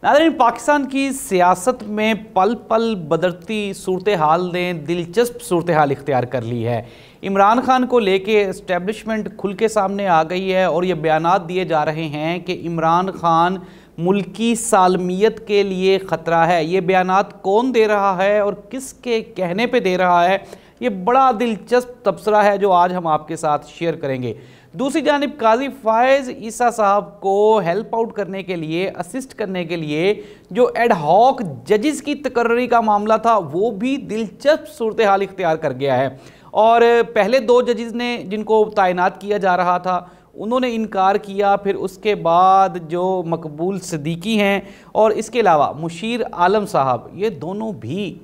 नाज़रीन, पाकिस्तान की सियासत में पल पल बदलती सूरत हाल ने दिलचस्प सूरत हाल इख्तियार कर ली है। इमरान खान को लेके एस्टेब्लिशमेंट खुल के सामने आ गई है और ये बयानात दिए जा रहे हैं कि इमरान खान मुल्की सालमियत के लिए ख़तरा है। ये बयानात कौन दे रहा है और किसके कहने पे दे रहा है, ये बड़ा दिलचस्प तबसरा है जो आज हम आपके साथ शेयर करेंगे। दूसरी जानिब काजी फायज़ ईसा साहब को हेल्प आउट करने के लिए, असिस्ट करने के लिए जो एड हॉक जजेस की तकर्री का मामला था वो भी दिलचस्प सूरत हाल इख्तियार कर गया है। और पहले दो जजेस ने जिनको तैनात किया जा रहा था उन्होंने इनकार किया, फिर उसके बाद जो मकबूल सिद्दीकी हैं और इसके अलावा मुशीर आलम साहब, ये दोनों भी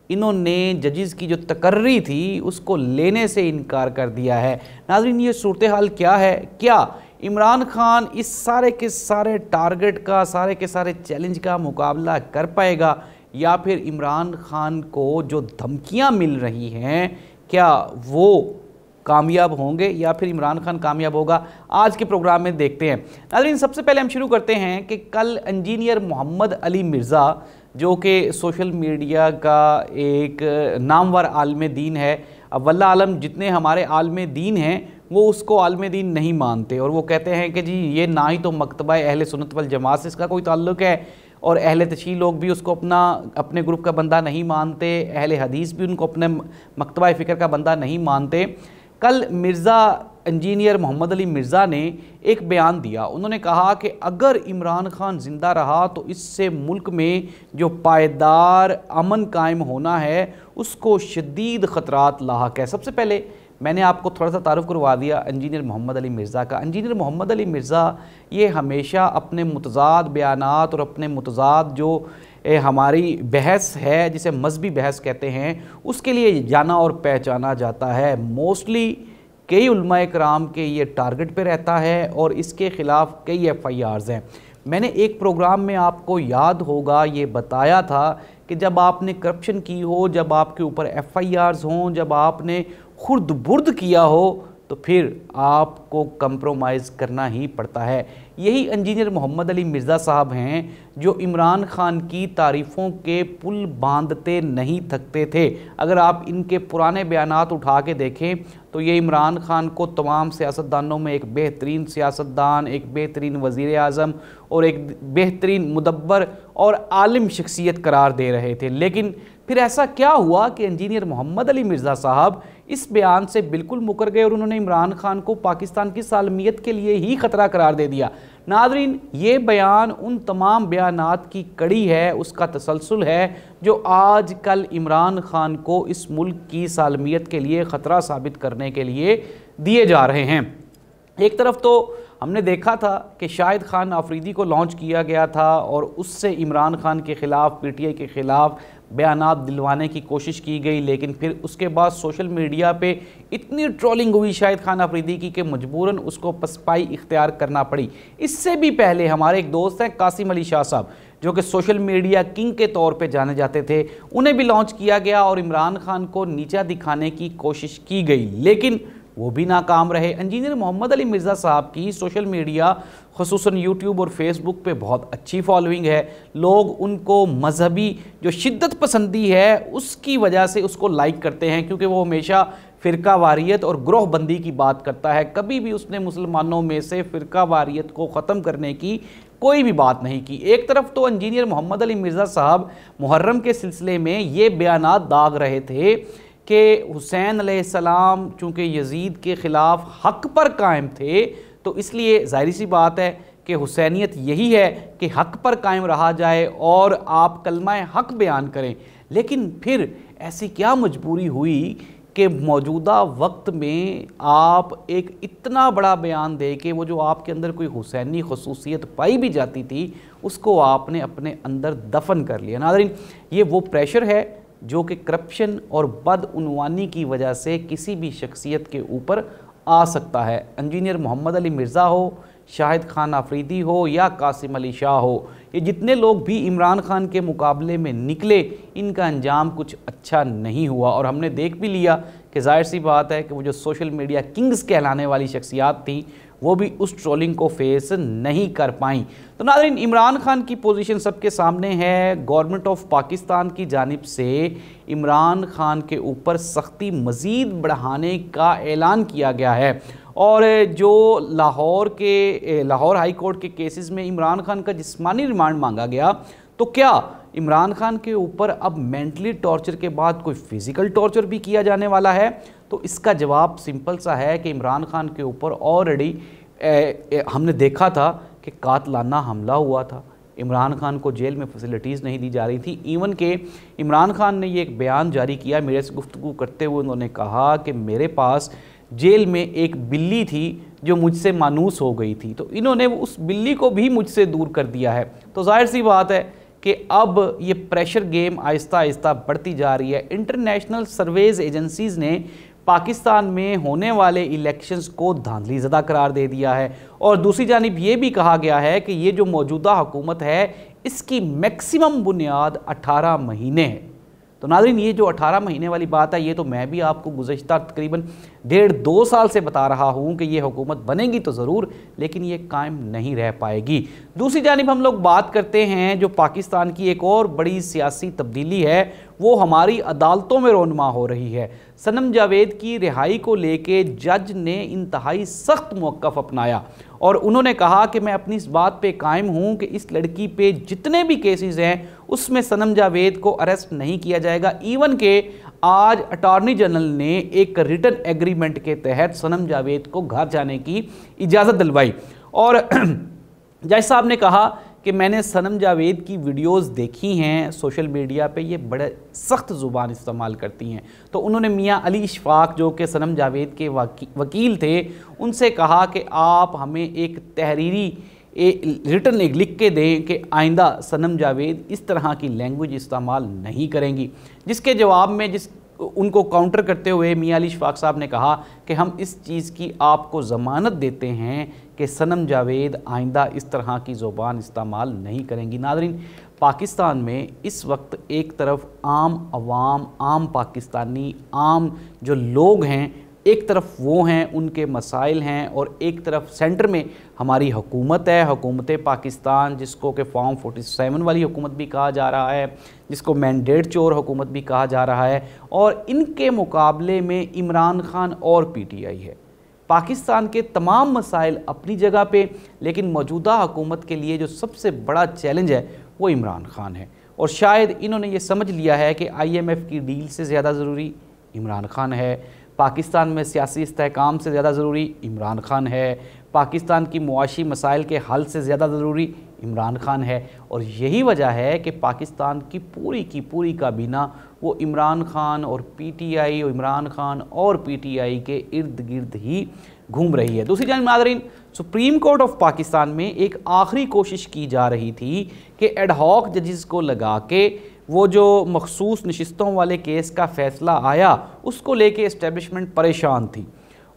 इन्होंने जजेस की जो तकर्री थी उसको लेने से इनकार कर दिया है। नाज़रीन, ये सूरत हाल क्या है? क्या इमरान खान इस सारे के सारे टारगेट का, सारे के सारे चैलेंज का मुकाबला कर पाएगा, या फिर इमरान खान को जो धमकियां मिल रही हैं क्या वो कामयाब होंगे या फिर इमरान खान कामयाब होगा? आज के प्रोग्राम में देखते हैं। नाज़रीन, सबसे पहले हम शुरू करते हैं कि कल इंजीनियर मोहम्मद अली मिर्ज़ा, जो कि सोशल मीडिया का एक नामवर आलम दीन है, अब वल्ला आलम जितने हमारे आलम दीन हैं वो उसको आलम दीन नहीं मानते और वो कहते हैं कि जी ये ना ही तो मकतबा अहले सुन्नत वल जमात से इसका कोई ताल्लुक़ है और अहले तशी लोग भी उसको अपने ग्रुप का बंदा नहीं मानते, अहले हदीस भी उनको अपने मकतबा फ़िक्र का बंदा नहीं मानते। कल मिर्ज़ा इंजीनियर मोहम्मद अली मिर्ज़ा ने एक बयान दिया। उन्होंने कहा कि अगर इमरान खान ज़िंदा रहा तो इससे मुल्क में जो पायदार अमन कायम होना है उसको शदीद ख़तरात लाहक है। सबसे पहले मैंने आपको थोड़ा सा तारुफ़ करवा दिया इंजीनियर मोहम्मद अली मिर्ज़ा का। इंजीनियर मोहम्मद अली मिर्ज़ा ये हमेशा अपने मुतज़ाद बयानात और अपने मुतज़ाद जो हमारी बहस है जिसे मजहबी बहस कहते हैं उसके लिए जाना और पहचाना जाता है। मोस्टली कई उलमाए कराम के ये टारगेट पे रहता है और इसके ख़िलाफ़ कई FIRs हैं। मैंने एक प्रोग्राम में आपको याद होगा ये बताया था कि जब आपने करप्शन की हो, जब आपके ऊपर FIRs हों, जब आपने खुर्द बुर्द किया हो तो फिर आपको कंप्रोमाइज़ करना ही पड़ता है। यही इंजीनियर मोहम्मद अली मिर्ज़ा साहब हैं जो इमरान खान की तारीफ़ों के पुल बांधते नहीं थकते थे। अगर आप इनके पुराने बयानात उठा के देखें तो ये इमरान खान को तमाम सियासतदानों में एक बेहतरीन सियासतदान, एक बेहतरीन वज़ीर आज़म और एक बेहतरीन मुदब्बर और आलिम शख्सियत करार दे रहे थे। लेकिन फिर ऐसा क्या हुआ कि इंजीनियर मोहम्मद अली मिर्ज़ा साहब इस बयान से बिल्कुल मुकर गए और उन्होंने इमरान खान को पाकिस्तान की सालमियत के लिए ही ख़तरा करार दे दिया। नाज़रीन, ये बयान उन तमाम बयानात की कड़ी है, उसका तसलसल है जो आज कल इमरान खान को इस मुल्क की सालमियत के लिए ख़तरा साबित करने के लिए दिए जा रहे हैं। एक तरफ तो हमने देखा था कि शाहिद खान आफरीदी को लॉन्च किया गया था और उससे इमरान खान के ख़िलाफ़, PTI के ख़िलाफ़ बयानात दिलवाने की कोशिश की गई, लेकिन फिर उसके बाद सोशल मीडिया पे इतनी ट्रोलिंग हुई शाहिद खान आफरीदी की कि मजबूरन उसको पसपाई इख्तियार करना पड़ी। इससे भी पहले हमारे एक दोस्त हैं कासिम अली शाह साहब जो कि सोशल मीडिया किंग के तौर पे जाने जाते थे, उन्हें भी लॉन्च किया गया और इमरान खान को नीचा दिखाने की कोशिश की गई, लेकिन वो भी नाकाम रहे। इंजीनियर मोहम्मद अली मिर्ज़ा साहब की सोशल मीडिया ख़ुसूसन यूट्यूब और फेसबुक पे बहुत अच्छी फॉलोइंग है। लोग उनको मजहबी जो शिद्दत पसंदी है उसकी वजह से उसको लाइक करते हैं, क्योंकि वो हमेशा फ़िरका वारियत और ग्रोह बंदी की बात करता है। कभी भी उसने मुसलमानों में से फ़िरका वारियत को ख़त्म करने की कोई भी बात नहीं की। एक तरफ तो इंजीनियर मोहम्मद अली मिर्ज़ा साहब मुहर्रम के सिलसिले में ये बयानात दाग रहे थे कि हुसैन अलैहिस्सलाम चूँकि यजीद के ख़िलाफ़ हक़ पर कायम थे तो इसलिए ज़ाहिर सी बात है कि हुसैनियत यही है कि हक़ पर कायम रहा जाए और आप कलमाए हक़ बयान करें। लेकिन फिर ऐसी क्या मजबूरी हुई कि मौजूदा वक्त में आप एक इतना बड़ा बयान दे के वो जो आपके अंदर कोई हुसैनी खसूसियत पाई भी जाती थी उसको आपने अपने अंदर दफन कर लिया। नाज़रीन, ये वो प्रेशर है जो कि करप्शन और बदउनवानी की वजह से किसी भी शख्सियत के ऊपर आ सकता है। इंजीनियर मोहम्मद अली मिर्ज़ा हो, शाहिद खान आफरीदी हो या कासिम अली शाह हो, ये जितने लोग भी इमरान खान के मुकाबले में निकले इनका अंजाम कुछ अच्छा नहीं हुआ। और हमने देख भी लिया कि जाहिर सी बात है कि वो जो सोशल मीडिया किंग्स कहलाने वाली शख्सियात थी वो भी उस ट्रोलिंग को फेस नहीं कर पाई। तो नाज़रीन, इमरान खान की पोजीशन सबके सामने है। गवर्नमेंट ऑफ पाकिस्तान की जानिब से इमरान खान के ऊपर सख्ती मज़ीद बढ़ाने का ऐलान किया गया है और जो लाहौर हाई कोर्ट के केसेस में इमरान खान का जिस्मानी रिमांड मांगा गया, तो क्या इमरान खान के ऊपर अब मेंटली टॉर्चर के बाद कोई फिज़िकल टॉर्चर भी किया जाने वाला है? तो इसका जवाब सिंपल सा है कि इमरान खान के ऊपर ऑलरेडी हमने देखा था कि कातलाना हमला हुआ था। इमरान खान को जेल में फैसिलिटीज़ नहीं दी जा रही थी। इवन के इमरान खान ने ये एक बयान जारी किया, मेरे से गुफ्तगू करते हुए उन्होंने कहा कि मेरे पास जेल में एक बिल्ली थी जो मुझसे मानूस हो गई थी, तो इन्होंने उस बिल्ली को भी मुझसे दूर कर दिया है। तो जाहिर सी बात है कि अब ये प्रेशर गेम आहिस्ता आहिस्ता बढ़ती जा रही है। इंटरनेशनल सर्वेज एजेंसीज़ ने पाकिस्तान में होने वाले इलेक्शंस को धांधली ज़दा करार दे दिया है और दूसरी जानिब ये भी कहा गया है कि ये जो मौजूदा हुकूमत है इसकी मैक्सिमम बुनियाद 18 महीने है। तो नाज़रीन, ये जो 18 महीने वाली बात है, ये तो मैं भी आपको गुज़श्ता तकरीबन 1.5-2 साल से बता रहा हूँ कि ये हुकूमत बनेगी तो ज़रूर, लेकिन ये कायम नहीं रह पाएगी। दूसरी जानिब हम लोग बात करते हैं जो पाकिस्तान की एक और बड़ी सियासी तब्दीली है, वो हमारी अदालतों में रोनमा हो रही है। सनम जावेद की रिहाई को लेके जज ने इंतहाई सख्त मौक़िफ़ अपनाया और उन्होंने कहा कि मैं अपनी इस बात पे कायम हूँ कि इस लड़की पे जितने भी केसेस हैं उसमें सनम जावेद को अरेस्ट नहीं किया जाएगा। इवन के आज अटॉर्नी जनरल ने एक रिटन एग्रीमेंट के तहत सनम जावेद को घर जाने की इजाज़त दिलवाई और जज साहब ने कहा कि मैंने सनम जावेद की वीडियोस देखी हैं सोशल मीडिया पे, ये बड़े सख्त ज़ुबान इस्तेमाल करती हैं। तो उन्होंने मियां अली इशफाक जो कि सनम जावेद के वकील थे, उनसे कहा कि आप हमें एक तहरीरी रिटन लिख के दें कि आइंदा सनम जावेद इस तरह की लैंग्वेज इस्तेमाल नहीं करेंगी। जिसके जवाब में उनको काउंटर करते हुए मियां अली इशफाक साहब ने कहा कि हम इस चीज़ की आपको ज़मानत देते हैं कि सनम जावेद आइंदा इस तरह की ज़ुबान इस्तेमाल नहीं करेंगी। नाज़रीन, पाकिस्तान में इस वक्त एक तरफ आम अवाम, आम पाकिस्तानी, आम जो लोग हैं, एक तरफ वो हैं, उनके मसाइल हैं और एक तरफ सेंटर में हमारी हुकूमत है, हुकूमत पाकिस्तान, जिसको कि फॉर्म 47 वाली हुकूमत भी कहा जा रहा है, जिसको मैंडेट चोर हुकूमत भी कहा जा रहा है। और इनके मुकाबले में इमरान खान और PTI है। पाकिस्तान के तमाम मसाइल अपनी जगह पे, लेकिन मौजूदा हुकूमत के लिए जो सबसे बड़ा चैलेंज है वो इमरान खान है। और शायद इन्होंने ये समझ लिया है कि IMF की डील से ज़्यादा ज़रूरी इमरान खान है, पाकिस्तान में सियासी इस्तेहकाम से ज़्यादा ज़रूरी इमरान खान है, पाकिस्तान की मुआशी मसाइल के हल से ज़्यादा ज़रूरी इमरान खान है। और यही वजह है कि पाकिस्तान की पूरी काबीना वो इमरान खान और PTI और इमरान खान और PTI के इर्द गिर्द ही घूम रही है। दूसरी जानिब नाज़रीन, सुप्रीम कोर्ट ऑफ पाकिस्तान में एक आखिरी कोशिश की जा रही थी कि एडहॉक जजेस को लगा के वो जो मखसूस नशिस्तों वाले केस का फ़ैसला आया उसको लेके इस्टेब्लिशमेंट परेशान थी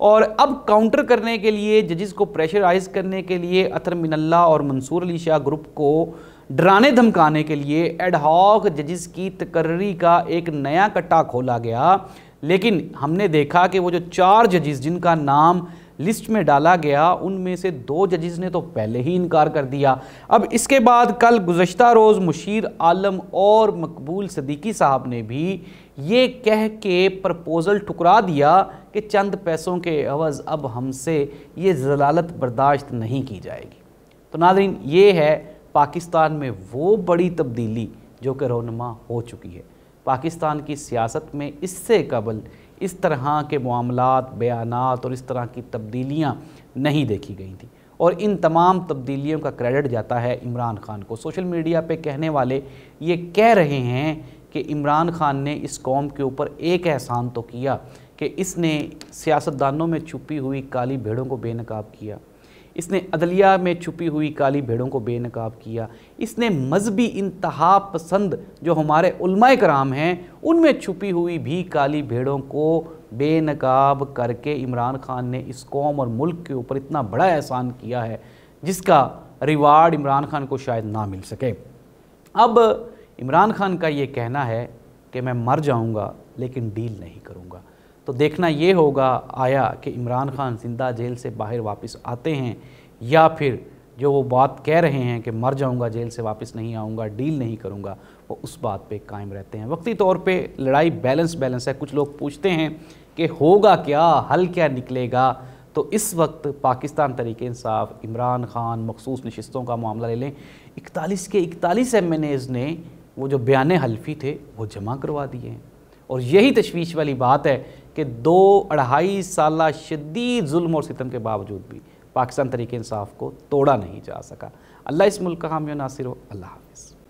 और अब काउंटर करने के लिए, जजेस को प्रेशराइज़ करने के लिए, अतर मिनल्ला और मंसूर अली शाह ग्रुप को डराने धमकाने के लिए एडहॉक जजेस की तकर्री का एक नया कट्टा खोला गया। लेकिन हमने देखा कि वो जो 4 जजेस जिनका नाम लिस्ट में डाला गया, उनमें से 2 जजेस ने तो पहले ही इनकार कर दिया। अब इसके बाद कल गुज़श्ता रोज़ मुशीर आलम और मकबूल सदीकी साहब ने भी ये कह के प्रपोज़ल ठुकरा दिया कि चंद पैसों के एवज़ अब हमसे ये ज़लालत बर्दाश्त नहीं की जाएगी। तो नाज़रीन, ये है पाकिस्तान में वो बड़ी तब्दीली जो कि रोनमा हो चुकी है। पाकिस्तान की सियासत में इससे कबल इस तरह के मामलात, बयानात और इस तरह की तब्दीलियाँ नहीं देखी गई थी और इन तमाम तब्दीलियों का क्रेडिट जाता है इमरान खान को। सोशल मीडिया पे कहने वाले ये कह रहे हैं कि इमरान खान ने इस कौम के ऊपर एक एहसान तो किया कि इसने सियासतदानों में छुपी हुई काली भेड़ों को बेनकाब किया, इसने अदलिया में छुपी हुई काली भेड़ों को बेनकाब किया, इसने मजहबी इंतहा पसंद जो हमारे उलमाए कराम हैं उनमें छुपी हुई भी काली भेड़ों को बेनकाब करके इमरान खान ने इस कौम और मुल्क के ऊपर इतना बड़ा एहसान किया है जिसका रिवार्ड इमरान खान को शायद ना मिल सके। अब इमरान खान का ये कहना है कि मैं मर जाऊंगा लेकिन डील नहीं करूंगा। तो देखना ये होगा आया कि इमरान खान जिंदा जेल से बाहर वापस आते हैं या फिर जो वो बात कह रहे हैं कि मर जाऊंगा, जेल से वापस नहीं आऊंगा, डील नहीं करूंगा, वो उस बात पे कायम रहते हैं। वक्ती तौर पे लड़ाई बैलेंस है। कुछ लोग पूछते हैं कि होगा क्या, हल क्या निकलेगा। तो इस वक्त पाकिस्तान तहरीक इंसाफ, इमरान खान मखसूस नशिस्तों का मामला ले लें, 41 के 41 MNAs ने वो जो बयान हल्फी थे वो जमा करवा दिए हैं। और यही तशवीश वाली बात है कि 2-2.5 साल शदीद जुल्म और सितम के बावजूद भी पाकिस्तान तहरीक इंसाफ को तोड़ा नहीं जा सका। अल्लाह इस मुल्क का हामी नासिर हो। अल्लाह हाफ़िज़।